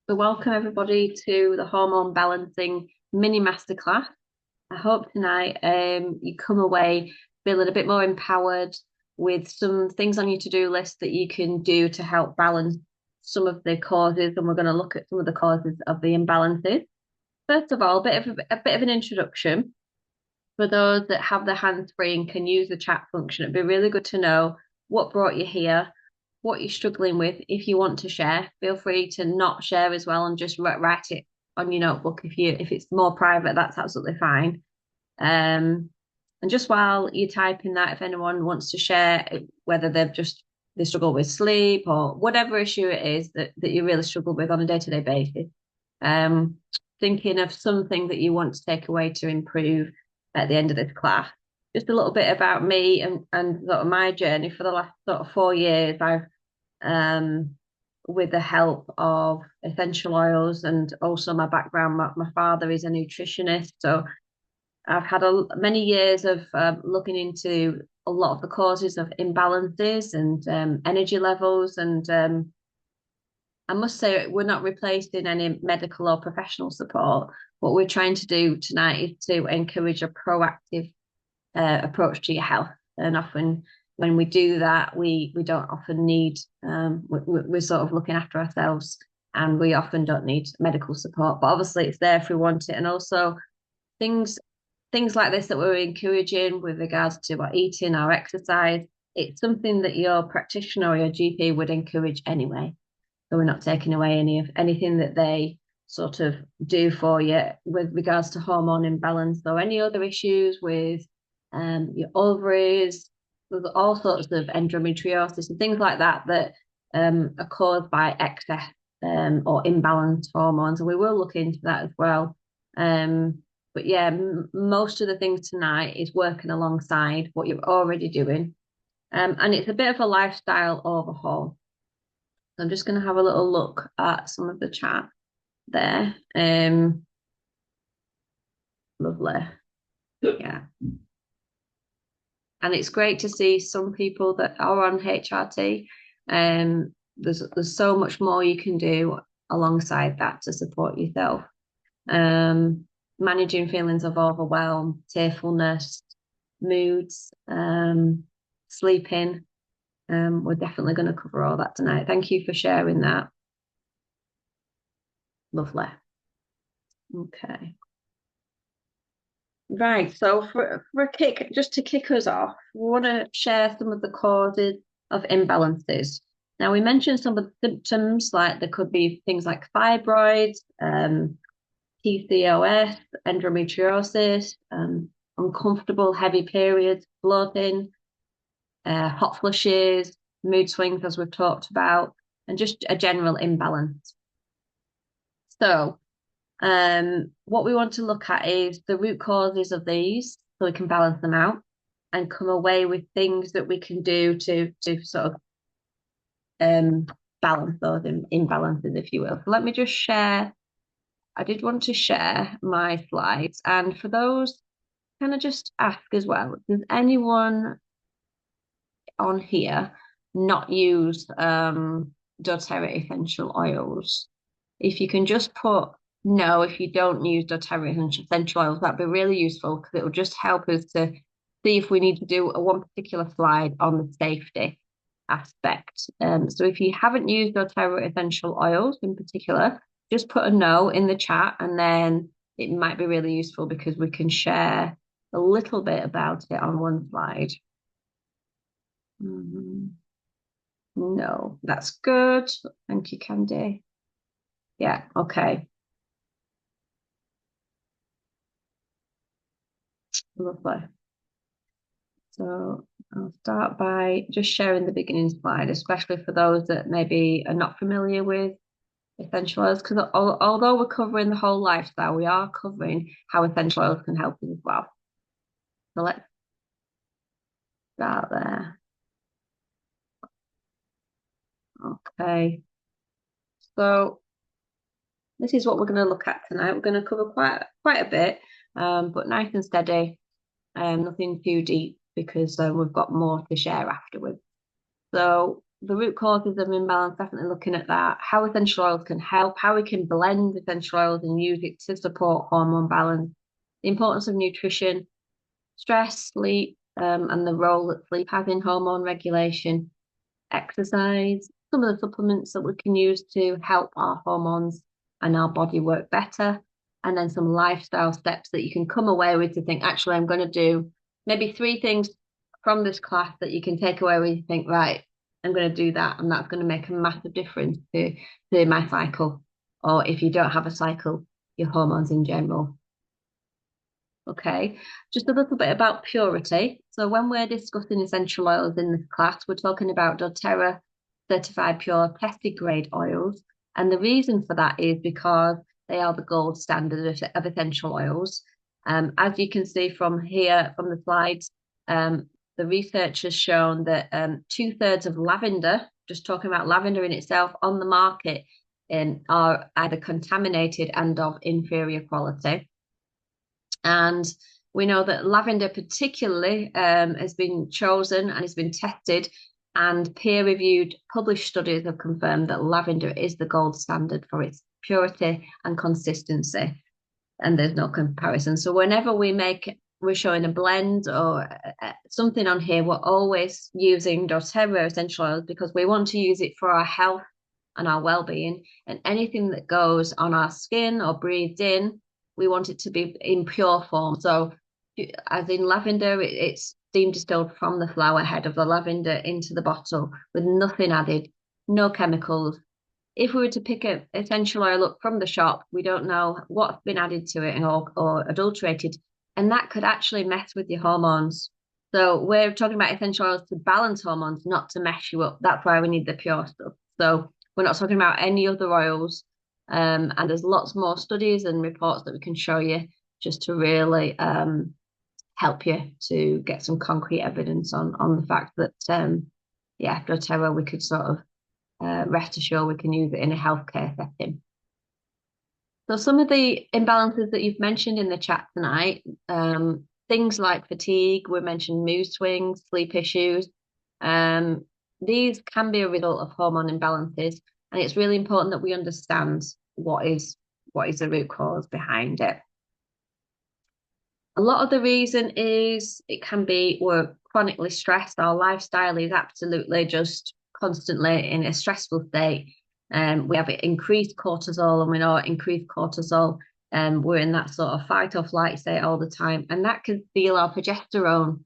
So welcome everybody to the hormone balancing mini masterclass. I hope tonight you come away feeling a bit more empowered with some things on your to-do list that you can do to help balance some of the causes, and we're going to look at some of the causes of the imbalances. First of all, a bit of an introduction for those that have their hands free and can use the chat function. It'd be really good to know what brought you here, what you're struggling with. If you want to share, feel free to not share as well and just write it on your notebook. If it's more private, that's absolutely fine. And just while you're typing that, if anyone wants to share, whether they struggle with sleep or whatever issue it is that you really struggle with on a day-to-day basis, um, thinking of something that you want to take away to improve at the end of this class. Just a little bit about me and sort of my journey for the last sort of 4 years. I've with the help of essential oils and also my background. My father is a nutritionist, so I've had many years of looking into a lot of the causes of imbalances and energy levels. And I must say, we're not replacing any medical or professional support. What we're trying to do tonight is to encourage a proactive approach to your health. And often when we do that, we don't often need, we're sort of looking after ourselves, and we often don't need medical support. But obviously, it's there if we want it. And also, things things like this that we're encouraging with regards to our eating, our exercise, it's something that your practitioner or your GP would encourage anyway. So we're not taking away anything that they sort of do for you with regards to hormone imbalance or any other issues with your ovaries. There's all sorts of endometriosis and things like that that are caused by excess or imbalanced hormones. And we will look into that as well. But yeah, most of the things tonight is working alongside what you're already doing. And it's a bit of a lifestyle overhaul. So I'm just going to have a little look at some of the chat there. Lovely. Yeah. And it's great to see some people that are on HRT. There's so much more you can do alongside that to support yourself. Managing feelings of overwhelm, tearfulness, moods, sleeping. We're definitely going to cover all that tonight. Thank you for sharing that. Lovely. Okay. Right. So for a kick, just to kick us off, we want to share some of the causes of imbalances. Now, we mentioned some of the symptoms, like there could be things like fibroids, PCOS, endometriosis, uncomfortable heavy periods, bloating, hot flushes, mood swings, as we've talked about, and just a general imbalance. So, what we want to look at is the root causes of these so we can balance them out and come away with things that we can do to sort of balance those imbalances, if you will. So let me just share. I did want to share my slides, and for those, can I just ask as well, does anyone on here not use doTERRA essential oils? If you can just put no, if you don't use doTERRA essential oils, that'd be really useful because it will just help us to see if we need to do one particular slide on the safety aspect. So if you haven't used doTERRA essential oils in particular, just put a no in the chat, and then it might be really useful because we can share a little bit about it on one slide. No, that's good. Thank you, Candy. Yeah, okay. Lovely. So I'll start by just sharing the beginning slide, especially for those that maybe are not familiar with essential oils, because although we're covering the whole lifestyle, we are covering how essential oils can help us as well. So let's start there. Okay. So this is what we're going to look at tonight. We're going to cover quite a bit, but nice and steady. Nothing too deep because we've got more to share afterwards. So the root causes of imbalance, definitely looking at that, how essential oils can help, how we can blend essential oils and use it to support hormone balance, the importance of nutrition, stress, sleep, and the role that sleep has in hormone regulation, exercise, some of the supplements that we can use to help our hormones and our body work better, and then some lifestyle steps that you can come away with to think, actually, I'm going to do maybe 3 things from this class that you can take away with you think, right, I'm going to do that, and that's going to make a massive difference to my cycle, or if you don't have a cycle, your hormones in general. Okay, just a little bit about purity. So when we're discussing essential oils in this class, we're talking about doTERRA certified pure tested grade oils. And the reason for that is because they are the gold standard of essential oils. As you can see from here, from the slides, the research has shown that 2/3 of lavender, just talking about lavender in itself, on the market are either contaminated and of inferior quality. And we know that lavender particularly has been chosen and has been tested, and peer-reviewed published studies have confirmed that lavender is the gold standard for its purity and consistency, and there's no comparison. So whenever we're showing a blend or something on here, we're always using doTERRA essential oils because we want to use it for our health and our well-being, and anything that goes on our skin or breathed in, we want it to be in pure form. So as in lavender, it's steam distilled from the flower head of the lavender into the bottle with nothing added, no chemicals. If we were to pick an essential oil up from the shop, we don't know what's been added to it or adulterated, and that could actually mess with your hormones. So we're talking about essential oils to balance hormones, not to mess you up. That's why we need the pure stuff. So we're not talking about any other oils. And there's lots more studies and reports that we can show you just to really help you to get some concrete evidence on the fact that, doTERRA, we could sort of rest assured we can use it in a healthcare setting. So some of the imbalances that you've mentioned in the chat tonight, things like fatigue, we mentioned mood swings, sleep issues. These can be a result of hormone imbalances, and it's really important that we understand what is the root cause behind it. A lot of the reason is it can be we're chronically stressed. Our lifestyle is absolutely just constantly in a stressful state. We have increased cortisol, and we know increased cortisol, we're in that sort of fight or flight state all the time, and that can steal our progesterone.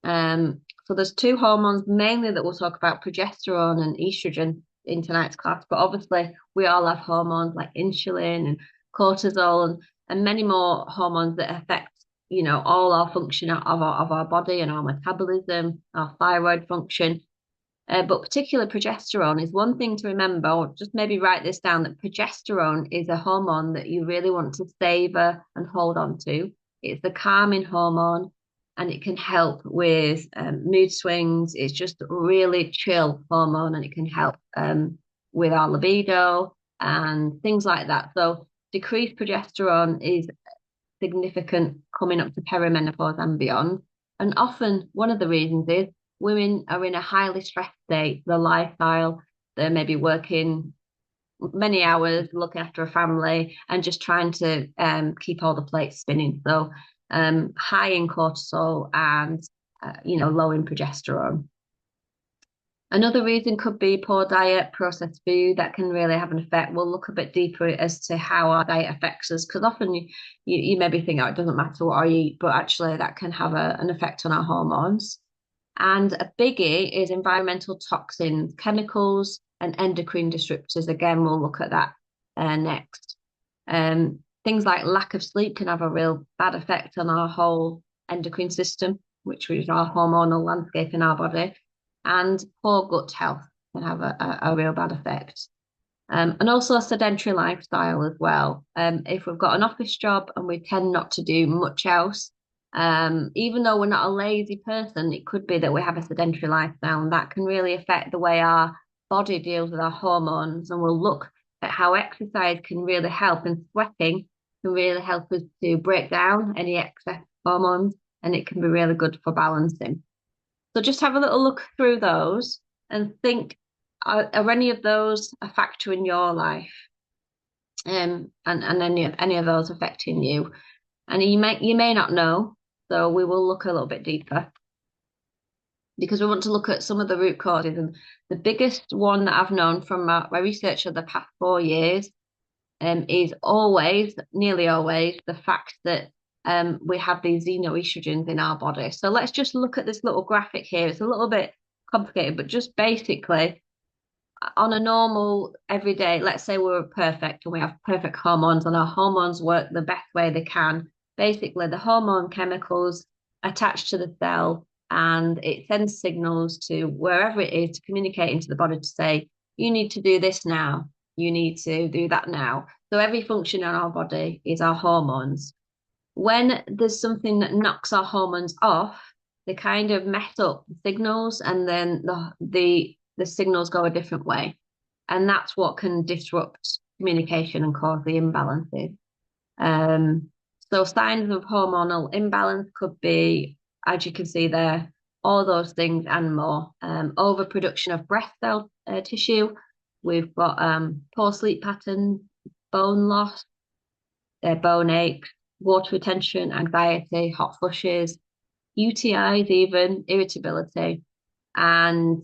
So there's 2 hormones mainly that we'll talk about, progesterone and estrogen, in tonight's class, but obviously we all have hormones like insulin and cortisol and many more hormones that affect all our function of our body and our metabolism, our thyroid function. But particular progesterone is one thing to remember, or just maybe write this down, that progesterone is a hormone that you really want to savor and hold on to. It's the calming hormone, and it can help with mood swings. It's just a really chill hormone, and it can help with our libido and things like that. So decreased progesterone is significant coming up to perimenopause and beyond. And often one of the reasons is women are in a highly stressed state, the lifestyle, they're maybe working many hours, looking after a family, and just trying to keep all the plates spinning. So high in cortisol and low in progesterone. Another reason could be poor diet, processed food. That can really have an effect. We'll look a bit deeper as to how our diet affects us, because often you maybe think, oh, it doesn't matter what I eat, but actually that can have an effect on our hormones. And a biggie is environmental toxins, chemicals, and endocrine disruptors. Again, we'll look at that next. Things like lack of sleep can have a real bad effect on our whole endocrine system, which is our hormonal landscape in our body. And poor gut health can have a real bad effect. And also a sedentary lifestyle as well. If we've got an office job and we tend not to do much else, even though we're not a lazy person, it could be that we have a sedentary lifestyle, and that can really affect the way our body deals with our hormones. And we'll look at how exercise can really help, and sweating can really help us to break down any excess hormones, and it can be really good for balancing. So just have a little look through those and think are any of those a factor in your life? And any of those affecting you? And you may not know, so we will look a little bit deeper because we want to look at some of the root causes. And the biggest one that I've known from my research of the past 4 years is nearly always, the fact that we have these xenoestrogens in our body. So let's just look at this little graphic here. It's a little bit complicated, but just basically, on a normal everyday, let's say we're perfect and we have perfect hormones and our hormones work the best way they can. Basically, the hormone chemicals attach to the cell and it sends signals to wherever it is to communicate into the body to say, you need to do this now, you need to do that now. So every function in our body is our hormones. When there's something that knocks our hormones off, they kind of mess up the signals, and then the signals go a different way. And that's what can disrupt communication and cause the imbalances. Um, so signs of hormonal imbalance could be, as you can see there, all those things and more. Overproduction of breast cell tissue. We've got poor sleep patterns, bone loss, bone aches, water retention, anxiety, hot flushes, UTIs, even irritability. And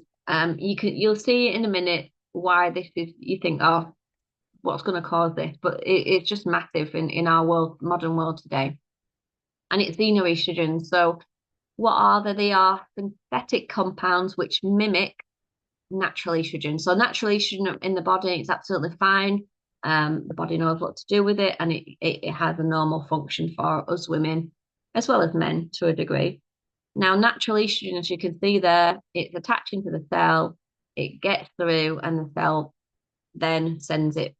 you'll see in a minute why this is. You think, oh, what's going to cause this? But it's just massive in our modern world today. And it's xenoestrogens. So what are they? They are synthetic compounds which mimic natural estrogen. So natural estrogen in the body is absolutely fine. The body knows what to do with it, and it has a normal function for us women as well as men to a degree. Now, natural estrogen, as you can see there, it's attaching to the cell, it gets through, and the cell then sends it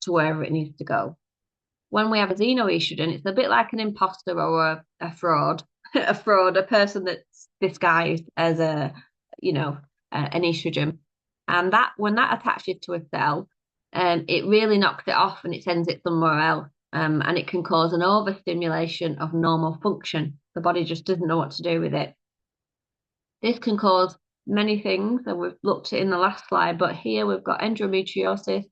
to wherever it needs to go. When we have a xenoestrogen, it's a bit like an imposter or a fraud, a person that's disguised as an estrogen. And that when that attaches to a cell, it really knocks it off and it sends it somewhere else. And it can cause an overstimulation of normal function. The body just doesn't know what to do with it. This can cause many things, and we've looked at it in the last slide, but here we've got endometriosis,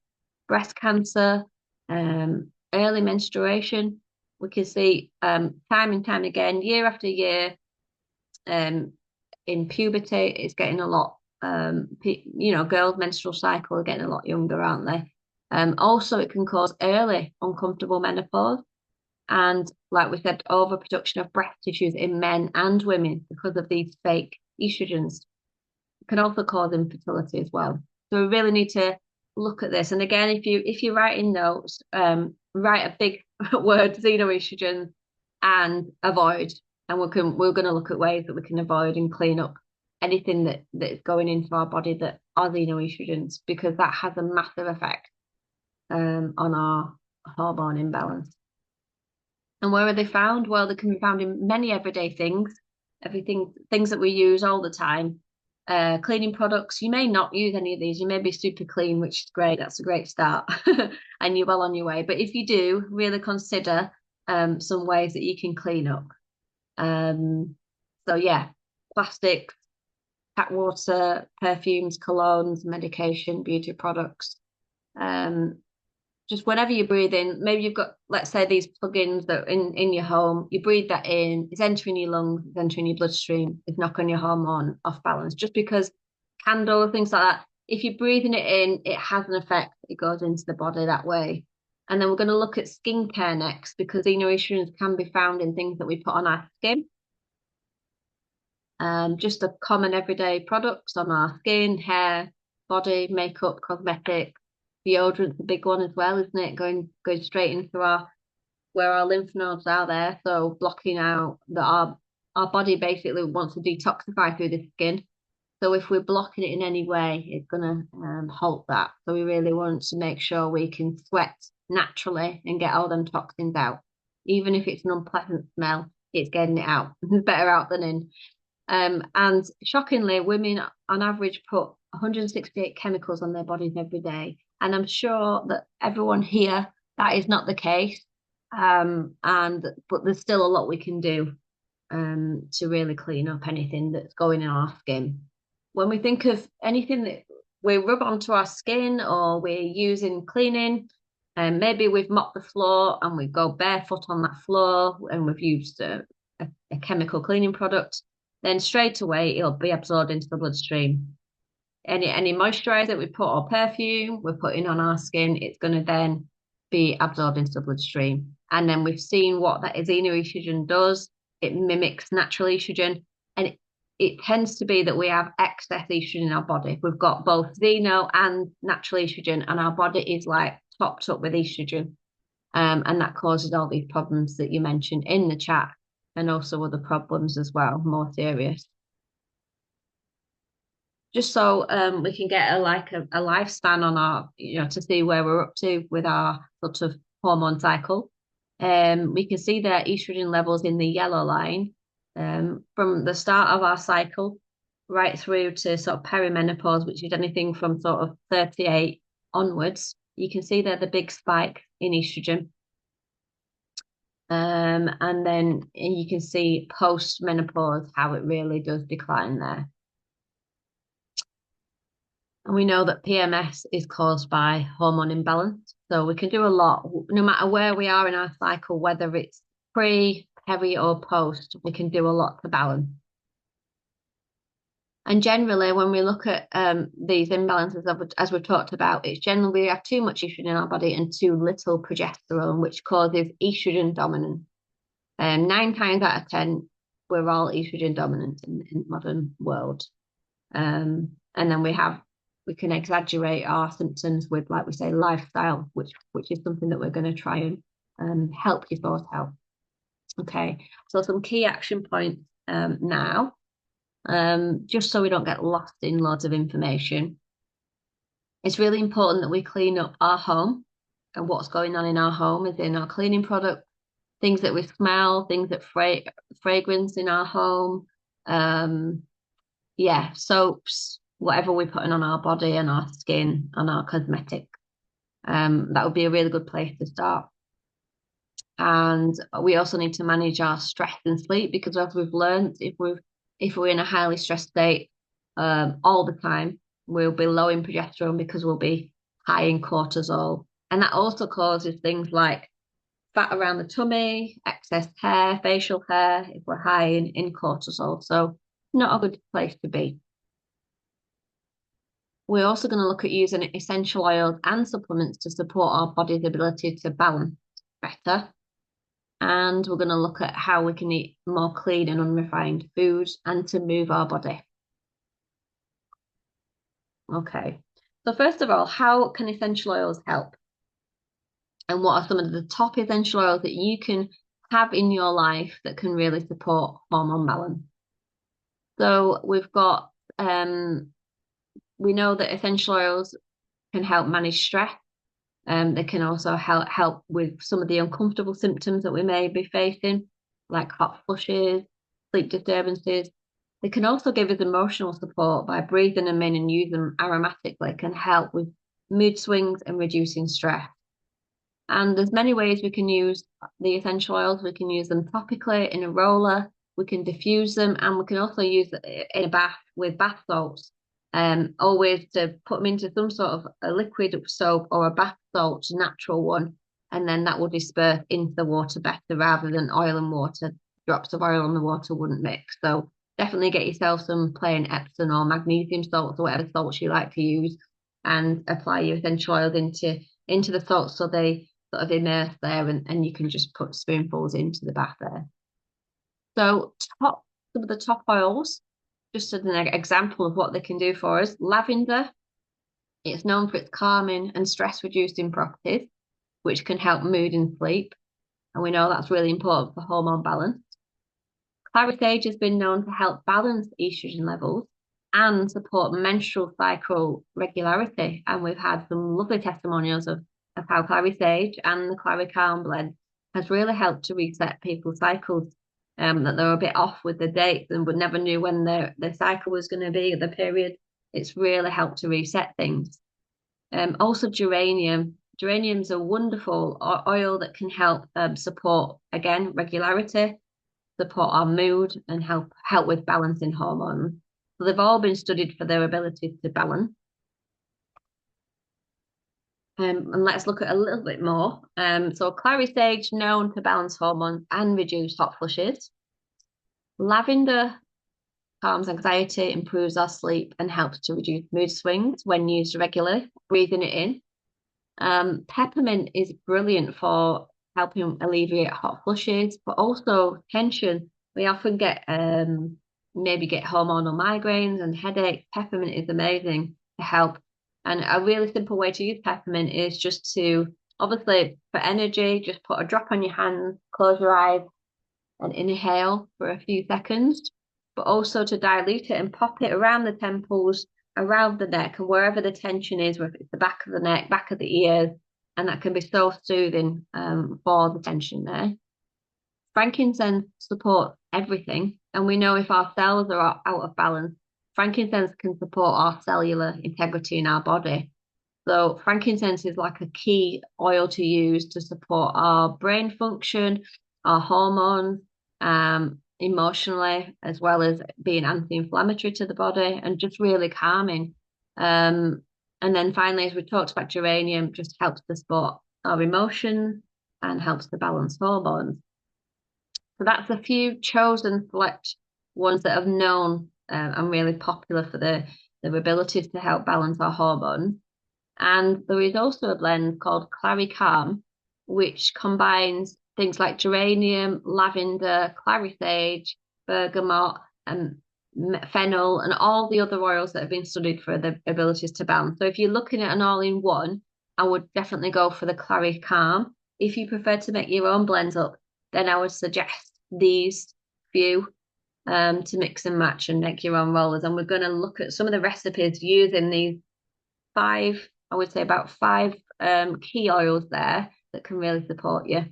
breast cancer, early menstruation. We can see time and time again, year after year, in puberty, it's getting a lot, girls' menstrual cycle are getting a lot younger, aren't they? Also, it can cause early uncomfortable menopause. And like we said, overproduction of breast tissues in men and women because of these fake estrogens. It can also cause infertility as well. So we really need to look at this. And again, if you're writing notes, write a big word, xenoestrogens, and avoid. And we're going to look at ways that we can avoid and clean up anything that is going into our body that are xenoestrogens, because that has a massive effect on our hormone imbalance. And where are they found? Well, they can be found in many everyday things, things that we use all the time. Cleaning products, you may not use any of these. You may be super clean, which is great. That's a great start. And you're well on your way. But if you do, really consider some ways that you can clean up. So yeah, plastics, tap water, perfumes, colognes, medication, beauty products. Just whenever you breathe in, maybe you've got, let's say, these plugins that are in your home, you breathe that in, it's entering your lungs, it's entering your bloodstream, it's knocking your hormone off balance. Just because candles, things like that, if you're breathing it in, it has an effect. It goes into the body that way. And then we're going to look at skincare next, because xenoestrogens can be found in things that we put on our skin. Just a common everyday products on our skin, hair, body, makeup, cosmetics. Deodorant's a big one as well, isn't it? Going straight into where our lymph nodes are there, so blocking out that our body basically wants to detoxify through the skin. So if we're blocking it in any way, it's gonna halt that. So we really want to make sure we can sweat naturally and get all them toxins out. Even if it's an unpleasant smell, it's getting it out. It's better out than in. And shockingly, women on average put 168 chemicals on their bodies every day. And I'm sure that everyone here, that is not the case. But there's still a lot we can do to really clean up anything that's going in our skin. When we think of anything that we rub onto our skin or we're using cleaning, and maybe we've mopped the floor and we go barefoot on that floor and we've used a chemical cleaning product, then straight away it'll be absorbed into the bloodstream. Any moisturizer we put or perfume we're putting on our skin, it's going to then be absorbed into the bloodstream. And then we've seen what that xenoestrogen does. It mimics natural estrogen, and it tends to be that we have excess estrogen in our body. We've got both xeno and natural estrogen, and our body is like topped up with estrogen. And that causes all these problems that you mentioned in the chat, and also other problems as well, more serious. Just so we can get a lifespan on our, to see where we're up to with our sort of hormone cycle. We can see their estrogen levels in the yellow line from the start of our cycle right through to sort of perimenopause, which is anything from sort of 38 onwards. You can see there the big spike in estrogen. And then you can see post-menopause how it really does decline there. And we know that PMS is caused by hormone imbalance. So we can do a lot, no matter where we are in our cycle, whether it's pre, peri, or post, we can do a lot to balance. And generally, when we look at these imbalances, as we've talked about, it's generally we have too much estrogen in our body and too little progesterone, which causes estrogen dominance. 9 times out of 10, we're all estrogen dominant in the modern world. And then we can exaggerate our symptoms with, like we say, lifestyle, which is something that we're going to try and help you sort out. Okay, so some key action points now, just so we don't get lost in loads of information. It's really important that we clean up our home, and what's going on in our home is in our cleaning product, things that we smell, things that fragrance in our home, soaps, whatever we're putting on our body and our skin and our cosmetic. That would be a really good place to start. And we also need to manage our stress and sleep, because as we've learned, if we're in a highly stressed state all the time, we'll be low in progesterone because we'll be high in cortisol. And that also causes things like fat around the tummy, excess hair, facial hair, if we're high in cortisol. So not a good place to be. We're also going to look at using essential oils and supplements to support our body's ability to balance better. And we're going to look at how we can eat more clean and unrefined foods and to move our body. Okay, so first of all, how can essential oils help? And what are some of the top essential oils that you can have in your life that can really support hormone balance? So we've got, we know that essential oils can help manage stress. They can also help with some of the uncomfortable symptoms that we may be facing, like hot flushes, sleep disturbances. They can also give us emotional support by breathing them in and use them aromatically, can help with mood swings and reducing stress. And there's many ways we can use the essential oils. We can use them topically in a roller, we can diffuse them, and we can also use it in a bath with bath salts. Always to put them into some sort of a liquid soap or a bath salt, natural one, and then that will disperse into the water better rather than oil and water. Drops of oil on the water wouldn't mix. So definitely get yourself some plain Epsom or magnesium salts or whatever salts you like to use, and apply your essential oils into the salts so they sort of immerse there, and you can just put spoonfuls into the bath there. So some of the top oils, just as an example of what they can do for us. Lavender, it's known for its calming and stress reducing properties, which can help mood and sleep. And we know that's really important for hormone balance. Clary sage has been known to help balance estrogen levels and support menstrual cycle regularity. And we've had some lovely testimonials of how clary sage and the clary calm blend has really helped to reset people's cycles, that they were a bit off with the dates and would never knew when their cycle was going to be, the period. It's really helped to reset things. Also geranium. Geranium's a wonderful oil that can help support, again, regularity, support our mood, and help with balancing hormones. So they've all been studied for their ability to balance. And let's look at a little bit more. So clary sage known to balance hormones and reduce hot flushes. Lavender calms anxiety, improves our sleep, and helps to reduce mood swings when used regularly, breathing it in. Peppermint is brilliant for helping alleviate hot flushes, but also tension. We often get maybe get hormonal migraines and headaches. Peppermint is amazing to help. And a really simple way to use peppermint is just to, obviously, for energy, just put a drop on your hands, close your eyes, and inhale for a few seconds, but also to dilute it and pop it around the temples, around the neck, and wherever the tension is, whether it's the back of the neck, back of the ears, and that can be so soothing for the tension there. Frankincense supports everything, and we know if our cells are out of balance, frankincense can support our cellular integrity in our body. So frankincense is like a key oil to use to support our brain function, our hormones, emotionally, as well as being anti-inflammatory to the body and just really calming. And then finally, as we talked about, geranium just helps to support our emotions and helps to balance hormones. So that's a few chosen select ones that have known and really popular for their abilities to help balance our hormones. And there is also a blend called Clary Calm, which combines things like geranium, lavender, clary sage, bergamot, and fennel, and all the other oils that have been studied for their abilities to balance. So if you're looking at an all-in-one, I would definitely go for the Clary Calm. If you prefer to make your own blends up, then I would suggest these few to mix and match and make your own rollers. And we're going to look at some of the recipes using these five, I would say about five key oils there that can really support you.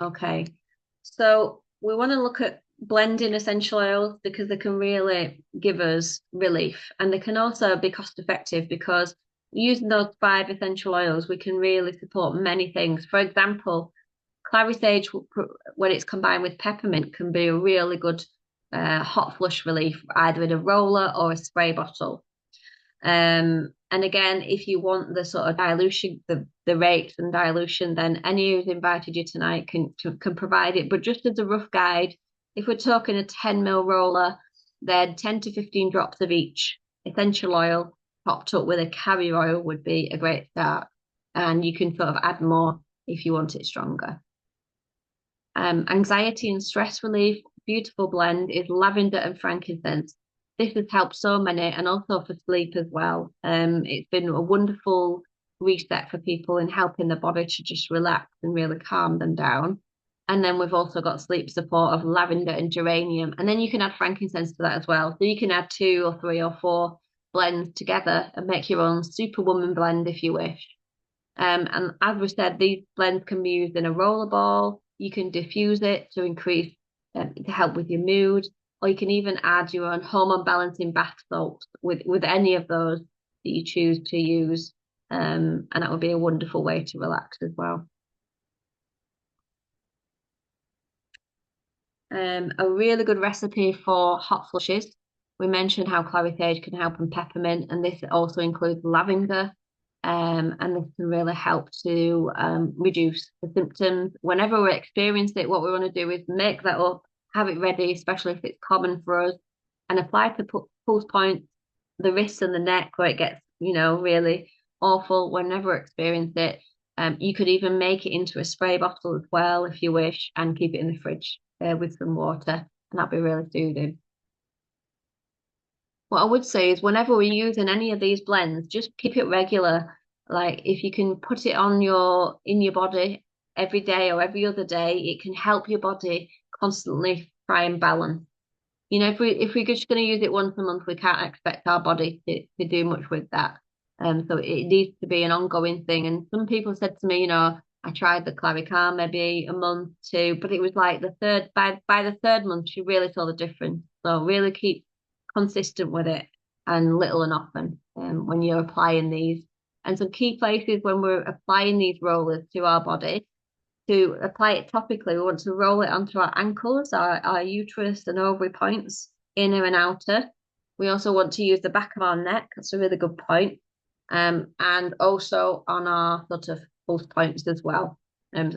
Okay, so we want to look at blending essential oils because they can really give us relief, and they can also be cost effective because using those five essential oils, we can really support many things. For example, clary sage, when it's combined with peppermint, can be a really good hot flush relief, either in a roller or a spray bottle. And again, if you want the sort of dilution, the rates and dilution, then any who's invited you tonight can provide it. But just as a rough guide, if we're talking a 10 ml roller, then 10 to 15 drops of each essential oil topped up with a carrier oil would be a great start. And you can sort of add more if you want it stronger. Anxiety and stress relief, beautiful blend is lavender and frankincense. This has helped so many, and also for sleep as well. It's been a wonderful reset for people in helping the body to just relax and really calm them down. And then we've also got sleep support of lavender and geranium. And then you can add frankincense to that as well. So you can add 2 or 3 or 4 blends together and make your own superwoman blend if you wish. And as we said, these blends can be used in a roller ball. You can diffuse it to increase, to help with your mood, or you can even add your own hormone balancing bath salts with any of those that you choose to use. And that would be a wonderful way to relax as well. A really good recipe for hot flushes. We mentioned how clary sage can help, and peppermint, and this also includes lavender. And this can really help to reduce the symptoms. Whenever we experience it, what we want to do is make that up, have it ready, especially if it's common for us, and apply to pulse points, the wrists and the neck where it gets, really awful. Whenever we experience it, you could even make it into a spray bottle as well if you wish, and keep it in the fridge with some water, and that'd be really soothing. What I would say is whenever we're using any of these blends, just keep it regular. Like if you can put it on in your body every day or every other day, it can help your body constantly try and balance. If we're just going to use it once a month, we can't expect our body to do much with that. So it needs to be an ongoing thing. And some people said to me, I tried the Clary Calm maybe a month, 2, but it was like by the third month, she really saw the difference. So really keep consistent with it, and little and often when you're applying these. And some key places when we're applying these rollers to our body, to apply it topically, we want to roll it onto our ankles, our uterus and ovary points, inner and outer. We also want to use the back of our neck. That's a really good point. and also on our sort of pulse points as well.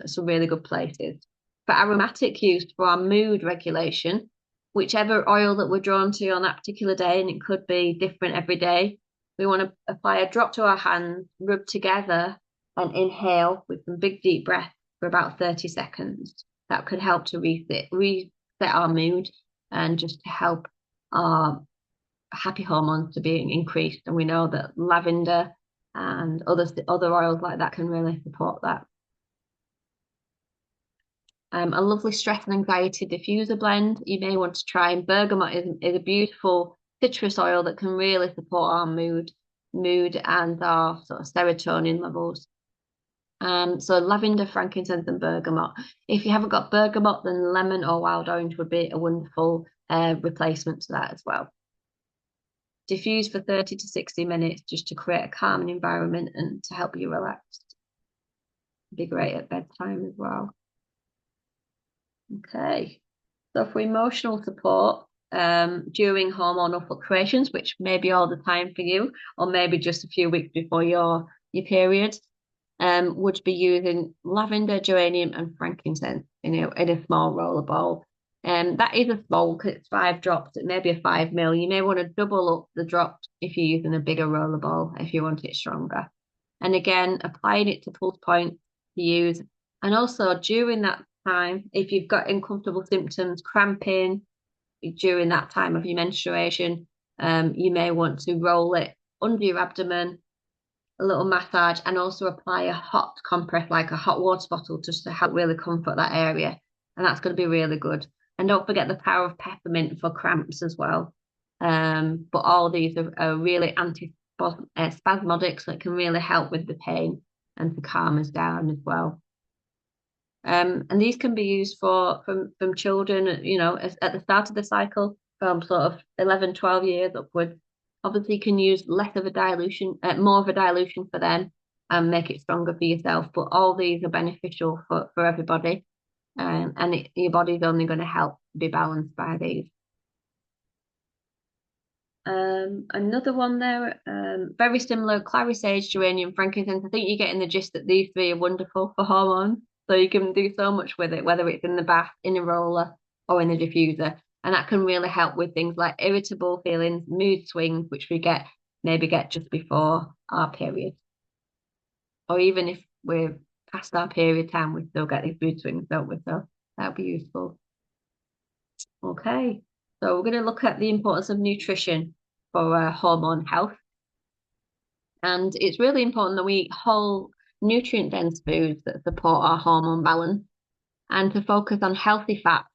Some really good places. For aromatic use, for our mood regulation, whichever oil that we're drawn to on that particular day, and it could be different every day, we want to apply a drop to our hands, rub together, and inhale with some big deep breaths for about 30 seconds. That could help to reset our mood and just to help our happy hormones to be increased. And we know that lavender and other oils like that can really support that. A lovely stress and anxiety diffuser blend. You may want to try. And bergamot is a beautiful citrus oil that can really support our mood and our sort of serotonin levels. So lavender, frankincense, and bergamot. If you haven't got bergamot, then lemon or wild orange would be a wonderful replacement to that as well. Diffuse for 30 to 60 minutes just to create a calming environment and to help you relax. Be great at bedtime as well. Okay, so for emotional support during hormonal fluctuations, which may be all the time for you, or maybe just a few weeks before your period, would be using lavender, geranium, and frankincense in a small roller bowl. That is a small because it's 5 drops. It may be a 5 ml. You may want to double up the drops if you're using a bigger roller bowl if you want it stronger. And again, applying it to pulse points to use. And also during that time, if you've got uncomfortable symptoms, cramping during that time of your menstruation, you may want to roll it under your abdomen, a little massage, and also apply a hot compress, like a hot water bottle, just to help really comfort that area. And that's going to be really good. And don't forget the power of peppermint for cramps as well. But all these are really anti-spasmodic, so it can really help with the pain and to calm us down as well. And these can be used from children, at the start of the cycle, from sort of 11, 12 years upwards. Obviously, you can use less of a dilution, more of a dilution for them and make it stronger for yourself. But all these are beneficial for everybody. And your body's only going to help be balanced by these. Another one there, very similar, clary sage, geranium, frankincense. I think you're getting the gist that these 3 are wonderful for hormones. So you can do so much with it, whether it's in the bath, in a roller, or in the diffuser. And that can really help with things like irritable feelings, mood swings, which we maybe get just before our period. Or even if we're past our period time, we still get these mood swings, don't we? So that'll be useful. Okay, so we're going to look at the importance of nutrition for hormone health. And it's really important that we eat whole, nutrient-dense foods that support our hormone balance and to focus on healthy fats,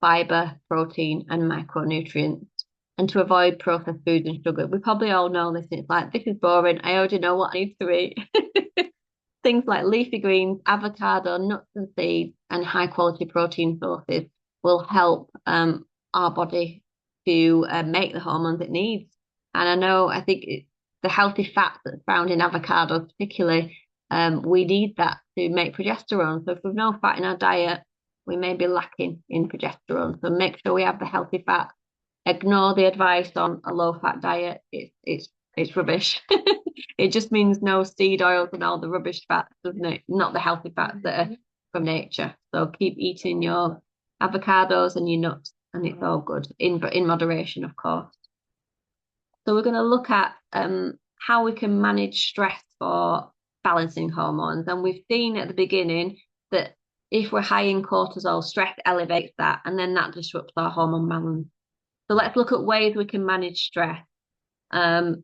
fiber, protein, and micronutrients, and to avoid processed foods and sugar. We probably all know this. It's like, this is boring. I already know what I need to eat. Things like leafy greens, avocado, nuts and seeds, and high-quality protein sources will help our body to make the hormones it needs. And I think the healthy fats that's found in avocados particularly, we need that to make progesterone. So if we've no fat in our diet, we may be lacking in progesterone. So make sure we have the healthy fat. Ignore the advice on a low-fat diet. It's rubbish. It just means no seed oils and all the rubbish fats, doesn't it? Not the healthy fats that are from nature. So keep eating your avocados and your nuts, and it's all good in moderation, of course. So we're going to look at how we can manage stress for balancing hormones. And we've seen at the beginning that if we're high in cortisol, stress elevates that, and then that disrupts our hormone balance. So let's look at ways we can manage stress.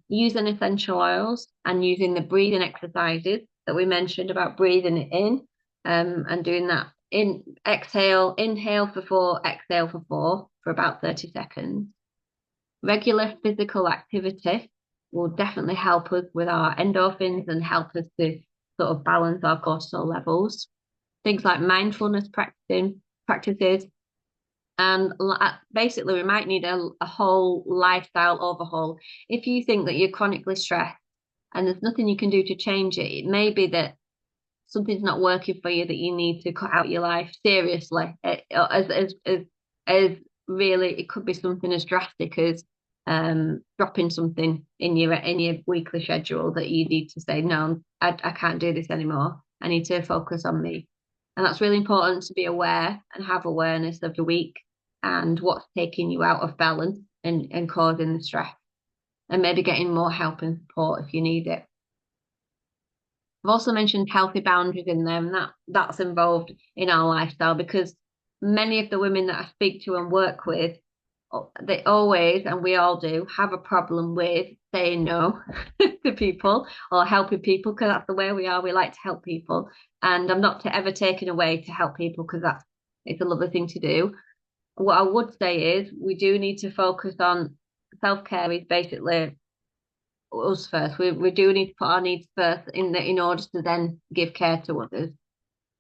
Using essential oils and using the breathing exercises that we mentioned about breathing it in and doing that. Inhale for 4, exhale for 4 for about 30 seconds. Regular physical activity will definitely help us with our endorphins and help us to sort of balance our cortisol levels. Things like mindfulness practices. And basically, we might need a whole lifestyle overhaul. If you think that you're chronically stressed and there's nothing you can do to change it, it may be that something's not working for you, that you need to cut out your life seriously. As really, it could be something as drastic as dropping something in your weekly schedule that you need to say, no, I can't do this anymore. I need to focus on me. And that's really important to be aware and have awareness of the week and what's taking you out of balance and causing the stress, and maybe getting more help and support if you need it. I've also mentioned healthy boundaries in there, and that's involved in our lifestyle, because many of the women that I speak to and work with, they always, and we all do, have a problem with saying no to people or helping people, because that's the way we are. We like to help people, and I'm not ever taken away to help people, because it's a lovely thing to do. What I would say is we do need to focus on self-care is basically us first. We do need to put our needs first in order to then give care to others.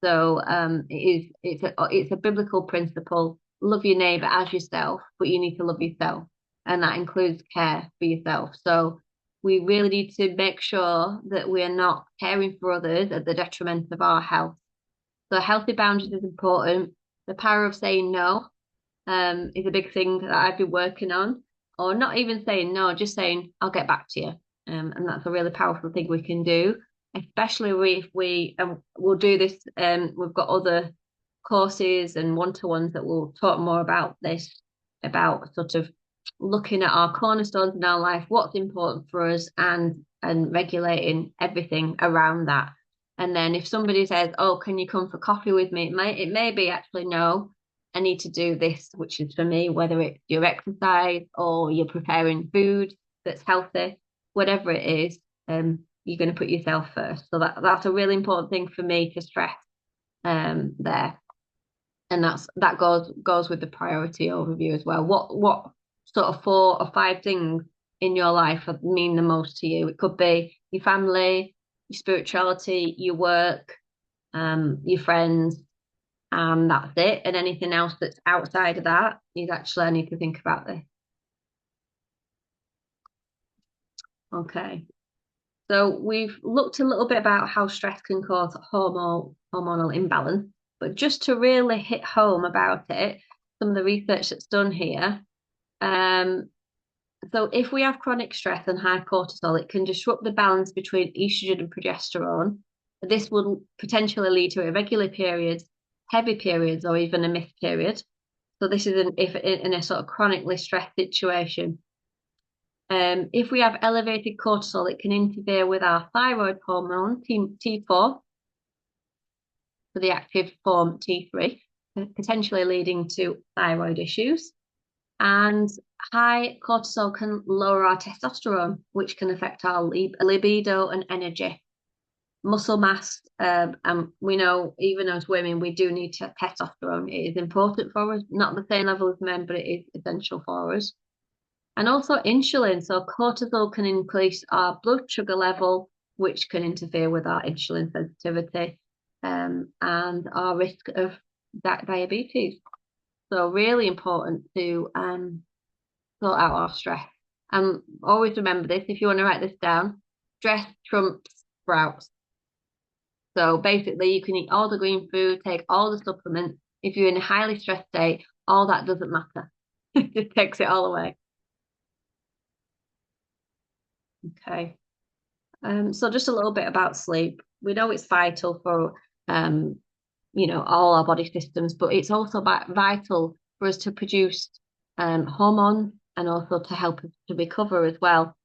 So it's a biblical principle. Love your neighbor as yourself, but you need to love yourself, and that includes care for yourself. So we really need to make sure that we are not caring for others at the detriment of our health. So healthy boundaries is important. The power of saying no is a big thing that I've been working on, or not even saying no, just saying I'll get back to you. And that's a really powerful thing we can do, especially if we'll do this. We've got other courses and one-to-ones that will talk more about this, about sort of looking at our cornerstones in our life, what's important for us, and regulating everything around that. And then if somebody says, "Oh, can you come for coffee with me?" It may be actually no. I need to do this, which is for me, whether it's your exercise or you're preparing food that's healthy, whatever it is, you're going to put yourself first. So that's a really important thing for me to stress there. And that goes with the priority overview as well. What sort of 4 or 5 things in your life mean the most to you? It could be your family, your spirituality, your work, your friends, and that's it. And anything else that's outside of that is actually, I need to think about this. Okay. So we've looked a little bit about how stress can cause hormonal imbalance, but just to really hit home about it, some of the research that's done here. So if we have chronic stress and high cortisol, it can disrupt the balance between estrogen and progesterone. This will potentially lead to irregular periods, heavy periods, or even a missed period. So this is if in a sort of chronically stressed situation. If we have elevated cortisol, it can interfere with our thyroid hormone, T4, for the active form T3, potentially leading to thyroid issues. And high cortisol can lower our testosterone, which can affect our libido and energy. Muscle mass, and we know even as women, we do need testosterone. It is important for us, not the same level as men, but it is essential for us. And also insulin. So cortisol can increase our blood sugar level, which can interfere with our insulin sensitivity and our risk of diabetes. So really important to sort out our stress. And always remember this, if you want to write this down, stress trumps sprouts. So basically you can eat all the green food, take all the supplements. If you're in a highly stressed state, all that doesn't matter. It just takes it all away. Okay. So just a little bit about sleep. We know it's vital for all our body systems, but it's also vital for us to produce hormones and also to help us to recover as well.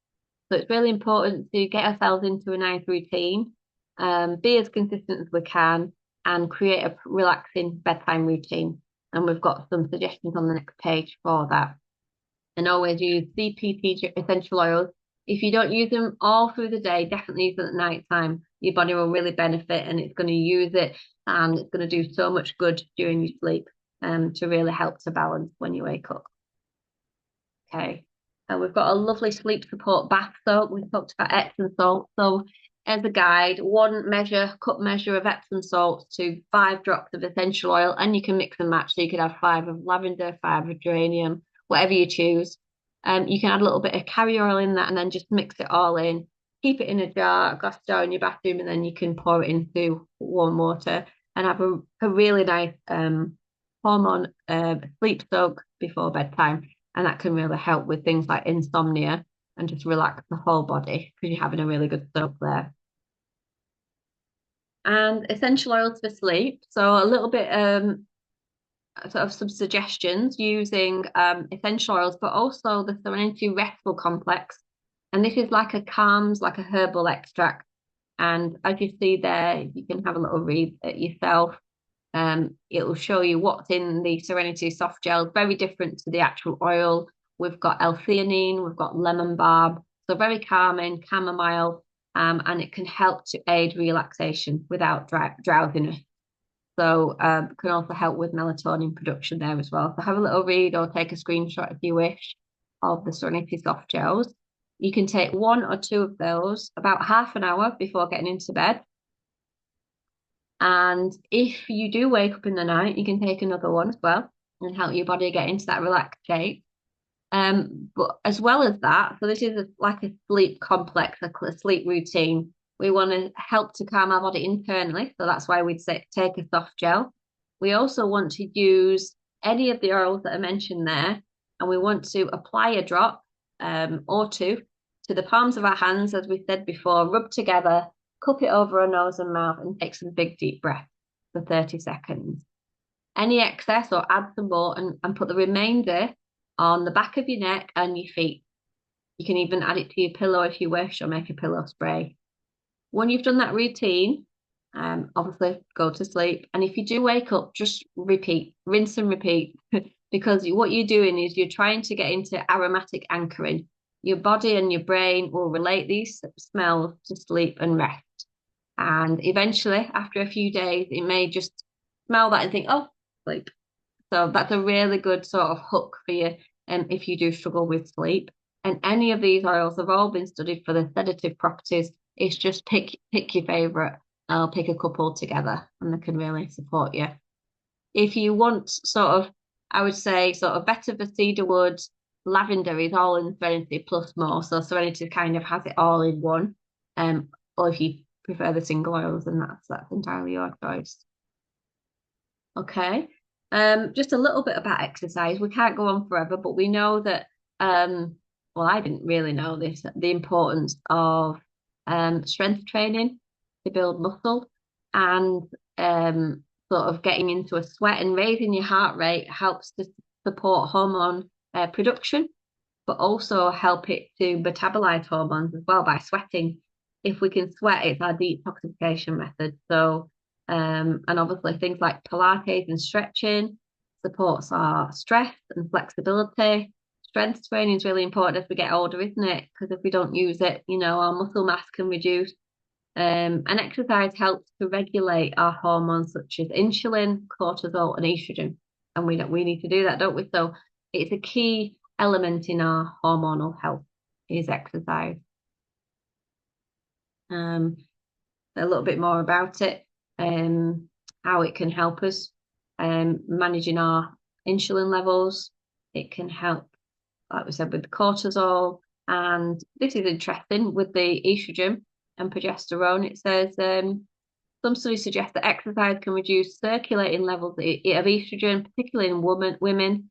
So it's really important to get ourselves into a nice routine, be as consistent as we can, and create a relaxing bedtime routine. And we've got some suggestions on the next page for that. And always use CPT essential oils. If you don't use them all through the day, definitely use them at night time. Your body will really benefit, and it's going to use it, and it's going to do so much good during your sleep to really help to balance when you wake up. Okay. And we've got a lovely sleep support bath soak. We talked about Epsom salt. So as a guide, 1 cup measure of Epsom salt to 5 drops of essential oil, and you can mix and match. So you could have 5 of lavender, 5 of geranium, whatever you choose. You can add a little bit of carrier oil in that and then just mix it all in. Keep it in a glass jar in your bathroom, and then you can pour it into warm water and have a really nice hormone sleep soak before bedtime. and that can really help with things like insomnia and just relax the whole body because you're having a really good soak there. And essential oils for sleep. So a little bit sort of some suggestions using essential oils, but also the Serenity Restful Complex. And this is like a calms, like a herbal extract. And as you see there, you can have a little read at yourself. It will show you what's in the Serenity soft gel, very different to the actual oil. We've got L-theanine, we've got lemon balm, so very calming, chamomile, and it can help to aid relaxation without drowsiness. So can also help with melatonin production there as well. So have a little read or take a screenshot if you wish of the Serenity soft gels. You can take one or two of those about half an hour before getting into bed. And if you do wake up in the night, you can take another one as well and help your body get into that relaxed state. But as well as that, so this is like a sleep complex, a sleep routine. We want to help to calm our body internally. So that's why we'd say take a soft gel. We also want to use any of the oils that are mentioned there, and we want to apply a drop or two to the palms of our hands, as we said before, rub together, cup it over our nose and mouth, and take some big deep breaths for 30 seconds. Any excess or add some more and put the remainder on the back of your neck and your feet. You can even add it to your pillow if you wish, or make a pillow spray. When you've done that routine, obviously go to sleep. And if you do wake up, just repeat, rinse and repeat, because what you're doing is you're trying to get into aromatic anchoring. Your body and your brain will relate these smells to sleep and rest. And eventually, after a few days, it may just smell that and think, oh, sleep. So that's a really good sort of hook for you if you do struggle with sleep. And any of these oils have all been studied for the sedative properties. It's just pick your favorite. I'll pick a couple together and they can really support you. If you want sort of, I would say sort of better for cedarwood, lavender is all in Serenity plus more. So Serenity kind of has it all in one. Or if you prefer the single oils, then that's entirely your choice. Okay. Just a little bit about exercise. We can't go on forever, but we know that, well, I didn't really know this, the importance of strength training to build muscle and sort of getting into a sweat and raising your heart rate helps to support hormone production, but also help it to metabolize hormones as well by sweating. If we can sweat, it's our detoxification method. So and obviously things like Pilates and stretching supports our stress and flexibility. Strength training is really important as we get older, isn't it? Because if we don't use it, our muscle mass can reduce. And exercise helps to regulate our hormones such as insulin, cortisol, and estrogen. And we need to do that, don't we? So it's a key element in our hormonal health is exercise. A little bit more about it. How it can help us managing our insulin levels. It can help, like we said, with cortisol. And this is interesting with the estrogen and progesterone. It says some studies suggest that exercise can reduce circulating levels of estrogen, particularly in women,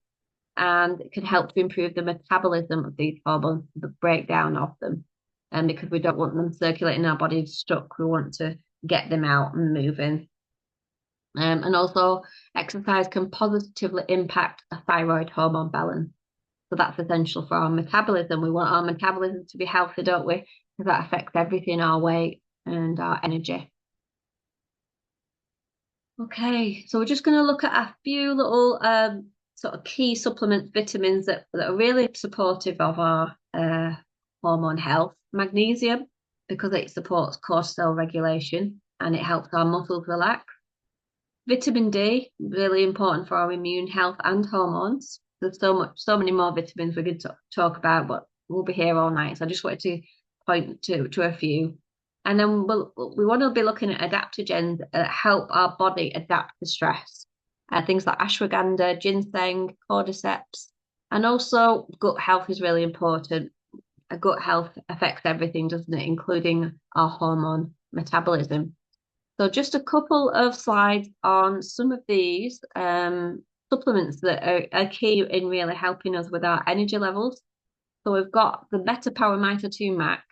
and it can help to improve the metabolism of these hormones, the breakdown of them. And because we don't want them circulating in our body stuck, we want to get them out and moving. And also, exercise can positively impact a thyroid hormone balance. So that's essential for our metabolism. We want our metabolism to be healthy, don't we? Because that affects everything, our weight and our energy. Okay, so we're just going to look at a few little sort of key supplements, vitamins that are really supportive of our hormone health. Magnesium, because it supports cortisol regulation and it helps our muscles relax. Vitamin D, really important for our immune health and hormones. There's so many more vitamins we could talk about, but we'll be here all night. So I just wanted to point to a few. And then we want to be looking at adaptogens that help our body adapt to stress. Things like ashwagandha, ginseng, cordyceps, and also gut health is really important. Gut health affects everything, doesn't it? Including our hormone metabolism. So just a couple of slides on some of these supplements that are key in really helping us with our energy levels. So we've got the Better Power Mito 2 Max,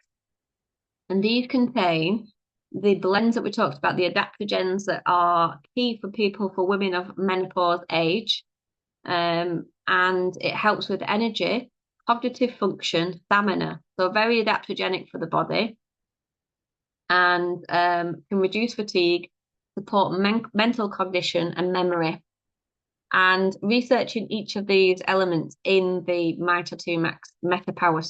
and these contain the blends that we talked about, the adaptogens that are key for people, for women of menopause age. And it helps with energy, cognitive function, stamina. So very adaptogenic for the body, and can reduce fatigue, support mental cognition and memory. And researching each of these elements in the Mito 2 Max Meta Power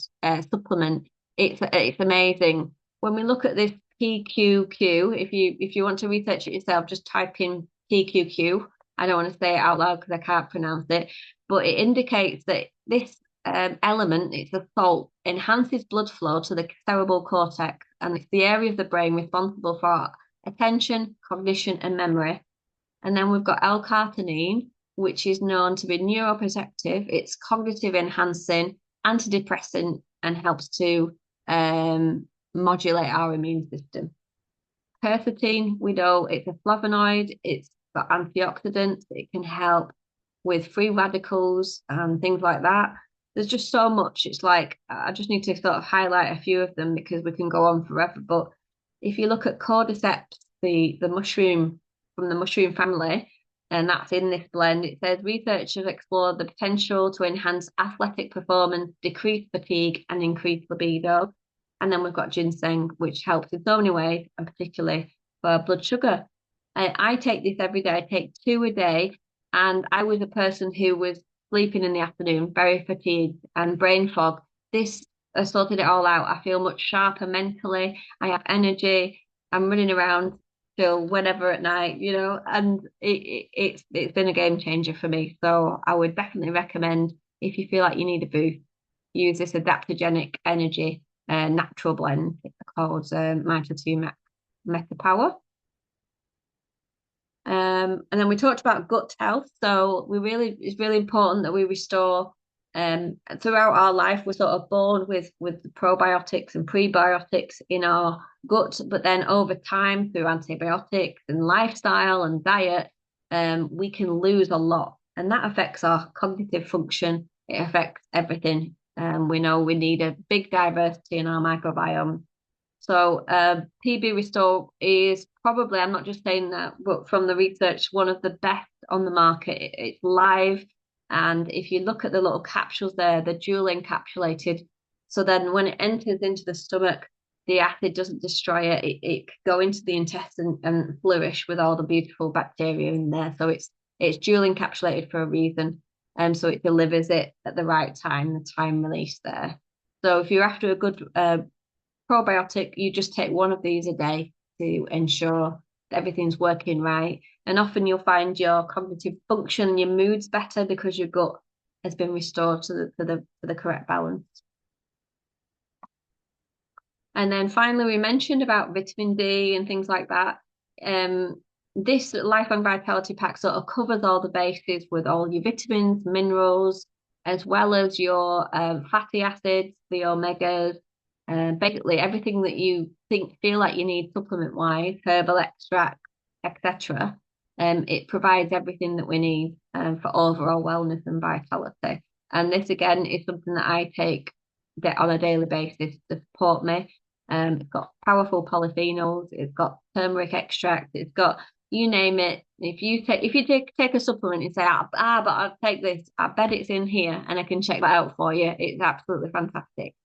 supplement, it's amazing. When we look at this PQQ, if you want to research it yourself, just type in PQQ. I don't want to say it out loud because I can't pronounce it, but it indicates that this element, it's a salt, enhances blood flow to the cerebral cortex, and it's the area of the brain responsible for attention, cognition, and memory. And then we've got L-carnitine, which is known to be neuroprotective. It's cognitive enhancing, antidepressant, and helps to modulate our immune system. Quercetin, we know it's a flavonoid. It's got antioxidants. It can help with free radicals and things like that. There's just so much. It's like I just need to sort of highlight a few of them because we can go on forever. But if you look at cordyceps, the mushroom from the mushroom family, and that's in this blend, it says researchers explored the potential to enhance athletic performance, decrease fatigue, and increase libido. And then we've got ginseng, which helps in so many ways, and particularly for blood sugar. I take this every day. I take 2 a day, and I was a person who was sleeping in the afternoon, very fatigued and brain fog. This has sorted it all out. I feel much sharper mentally. I have energy. I'm running around till whenever at night, and it's been a game changer for me. So I would definitely recommend, if you feel like you need a boost, use this adaptogenic energy natural blend. It's called Mito 2 Max Meta Power. And then we talked about gut health. So it's really important that we restore throughout our life. We're sort of born with the probiotics and prebiotics in our gut, but then over time through antibiotics and lifestyle and diet, we can lose a lot, and that affects our cognitive function. It affects everything. We know we need a big diversity in our microbiome. So PB Restore is probably, I'm not just saying that, but from the research, one of the best on the market. It's live. And if you look at the little capsules there, they're dual encapsulated. So then when it enters into the stomach, the acid doesn't destroy it. It can go into the intestine and flourish with all the beautiful bacteria in there. So it's dual encapsulated for a reason. And so it delivers it at the right time, the time release there. So if you're after a good probiotic, you just take 1 of these a day to ensure that everything's working right. And often you'll find your cognitive function, your mood's better because your gut has been restored to the correct balance. And then finally, we mentioned about vitamin D and things like that. This Lifelong Vitality Pack sort of covers all the bases with all your vitamins, minerals, as well as your fatty acids, the omegas, basically everything that you feel like you need supplement wise, herbal extract, etc. It provides everything that we need for overall wellness and vitality. And this again is something that I take on a daily basis to support me. It's got powerful polyphenols, it's got turmeric extract, it's got, you name it. If you take a supplement and say, but I'll take this, I bet it's in here and I can check that out for you. It's absolutely fantastic.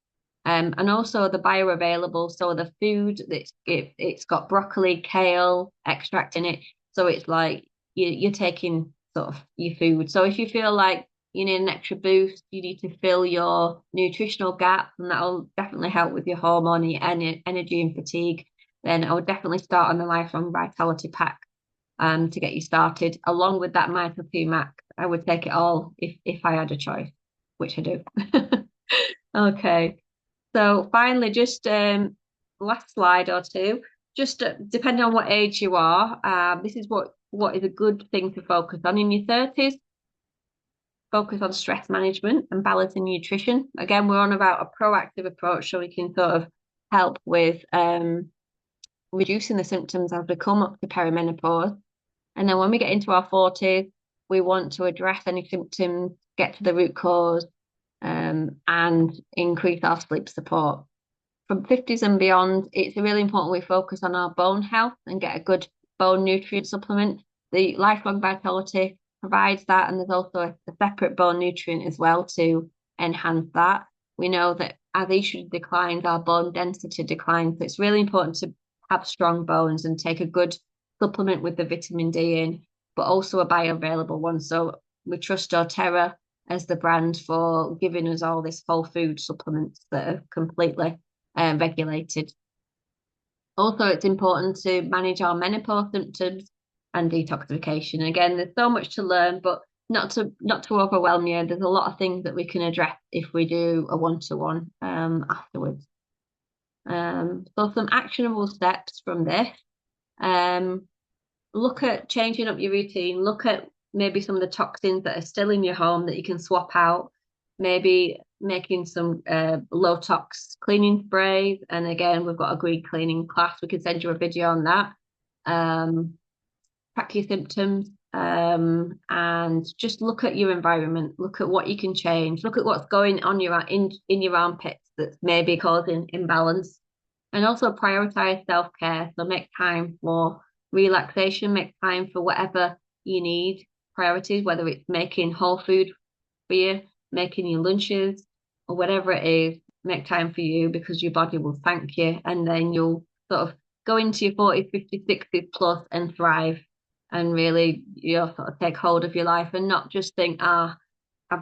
And also the bioavailable, so the food it's got broccoli, kale extract in it, so it's like you're taking sort of your food. So if you feel like you need an extra boost, you need to fill your nutritional gap, and that'll definitely help with your hormone, your energy and fatigue, then I would definitely start on the Lifelong Vitality Pack to get you started. Along with that Mito 2 Max, I would take it all if I had a choice, which I do. Okay. So finally, just last slide or two, just depending on what age you are, this is what is a good thing to focus on in your 30s. Focus on stress management and balancing nutrition. Again, we're on about a proactive approach, so we can sort of help with reducing the symptoms as we come up to perimenopause. And then when we get into our 40s, we want to address any symptoms, get to the root cause, and increase our sleep support. From 50s and beyond, it's really important we focus on our bone health and get a good bone nutrient supplement. The lifelong vitality provides that, and there's also a separate bone nutrient as well to enhance that. We know that as estrogen declines, our bone density declines. So it's really important to have strong bones and take a good supplement with the vitamin D in, but also a bioavailable one. So we trust doTERRA as the brand for giving us all this whole food supplements that are completely regulated. Also, it's important to manage our menopause symptoms and detoxification. Again, there's so much to learn, but not to overwhelm you. There's a lot of things that we can address if we do a one-to-one afterwards. So some actionable steps from this. Look at changing up your routine. Look at maybe some of the toxins that are still in your home that you can swap out. Maybe making some low tox cleaning sprays. And again, we've got a green cleaning class. We can send you a video on that. Track your symptoms and just look at your environment. Look at what you can change. Look at what's going on in your armpits that's maybe causing imbalance. And also prioritize self-care. So make time for relaxation, make time for whatever you need, priorities, whether it's making whole food for you, making your lunches, or whatever it is, make time for you because your body will thank you. And then you'll sort of go into your 40s, 50s, 60s plus and thrive and really, sort of take hold of your life and not just think, I've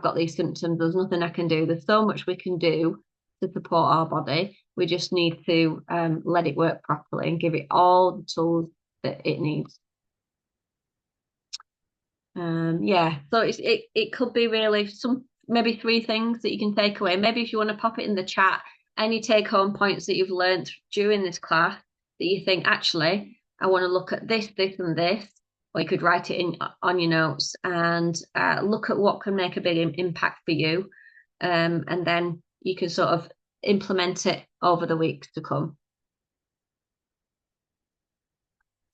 got these symptoms, there's nothing I can do. There's so much we can do to support our body. We just need to let it work properly and give it all the tools that it needs. So it could be really maybe 3 things that you can take away. Maybe if you want to pop it in the chat, any take home points that you've learned during this class that you think, actually, I want to look at this, this, and this, or you could write it in on your notes and look at what can make a big impact for you. And then you can sort of implement it over the weeks to come.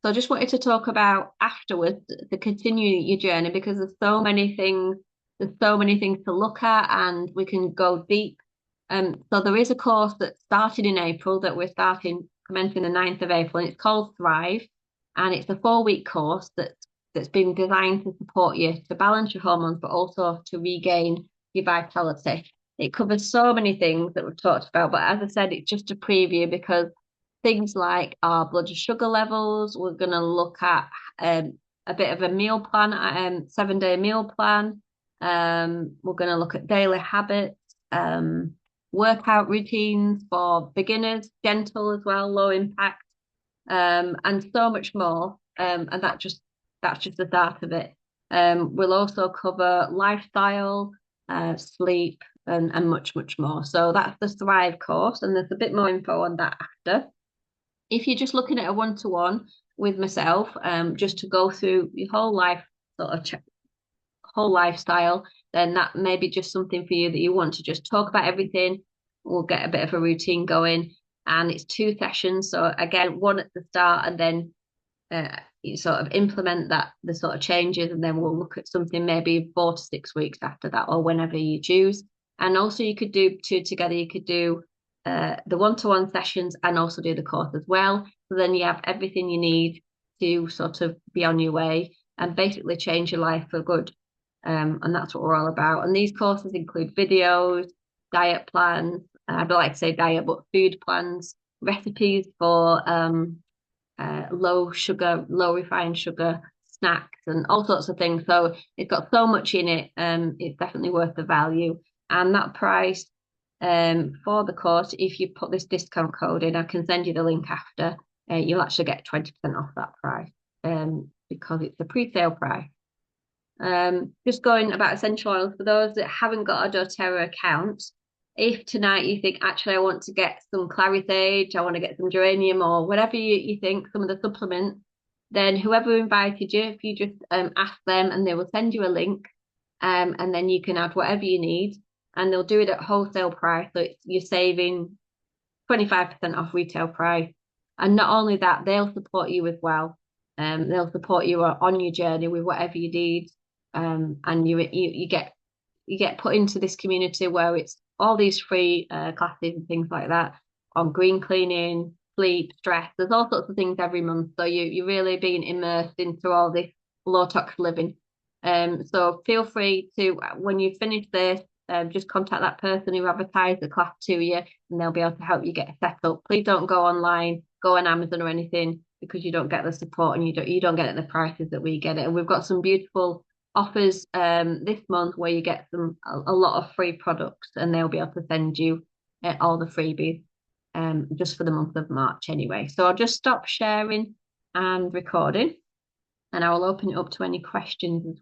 So I just wanted to talk about afterwards to continue your journey because there's so many things to look at and we can go deep. So there is a course that started in April that we're commencing the 9th of April, and it's called Thrive. And it's a 4-week course that's been designed to support you to balance your hormones, but also to regain your vitality. It covers so many things that we've talked about, but as I said, it's just a preview because things like our blood sugar levels, we're going to look at a bit of a meal plan, 7-day meal plan. We're going to look at daily habits, workout routines for beginners, gentle as well, low impact, and so much more. And that's just the start of it. We'll also cover lifestyle, sleep, and much, much more. So that's the Thrive course, and there's a bit more info on that after. If you're just looking at a one-to-one with myself, just to go through your whole life, sort of whole lifestyle, then that may be just something for you that you want to just talk about everything. We'll get a bit of a routine going, and it's 2 sessions. So again, one at the start, and then you sort of implement the sort of changes, and then we'll look at something maybe 4 to 6 weeks after that, or whenever you choose. And also, you could do 2 together. You could do the one-to-one sessions and also do the course as well. So then you have everything you need to sort of be on your way and basically change your life for good. And that's what we're all about. And these courses include videos, diet plans, I don't like to say diet, but food plans, recipes for low sugar, low refined sugar snacks and all sorts of things. So it's got so much in it. It's definitely worth the value. And that price for the course, if you put this discount code in, I can send you the link after, you'll actually get 20% off that price because it's a pre-sale price. Just going about essential oils, for those that haven't got a doTERRA account, if tonight you think, actually, I want to get some clary sage, I want to get some geranium or whatever you think, some of the supplements, then whoever invited you, if you just ask them and they will send you a link, and then you can add whatever you need, and they'll do it at wholesale price. So you're saving 25% off retail price. And not only that, they'll support you as well. They'll support you on your journey with whatever you need. and you get put into this community where it's all these free classes and things like that on green cleaning, sleep, stress. There's all sorts of things every month. So you're really being immersed into all this low tox living. So feel free to, when you finish this, just contact that person who advertised the class to you, and they'll be able to help you get set up. Please don't go online, go on Amazon or anything, because you don't get the support and you don't get it at the prices that we get it. And we've got some beautiful offers this month where you get a lot of free products, and they'll be able to send you all the freebies just for the month of March anyway. So I'll just stop sharing and recording, and I will open it up to any questions as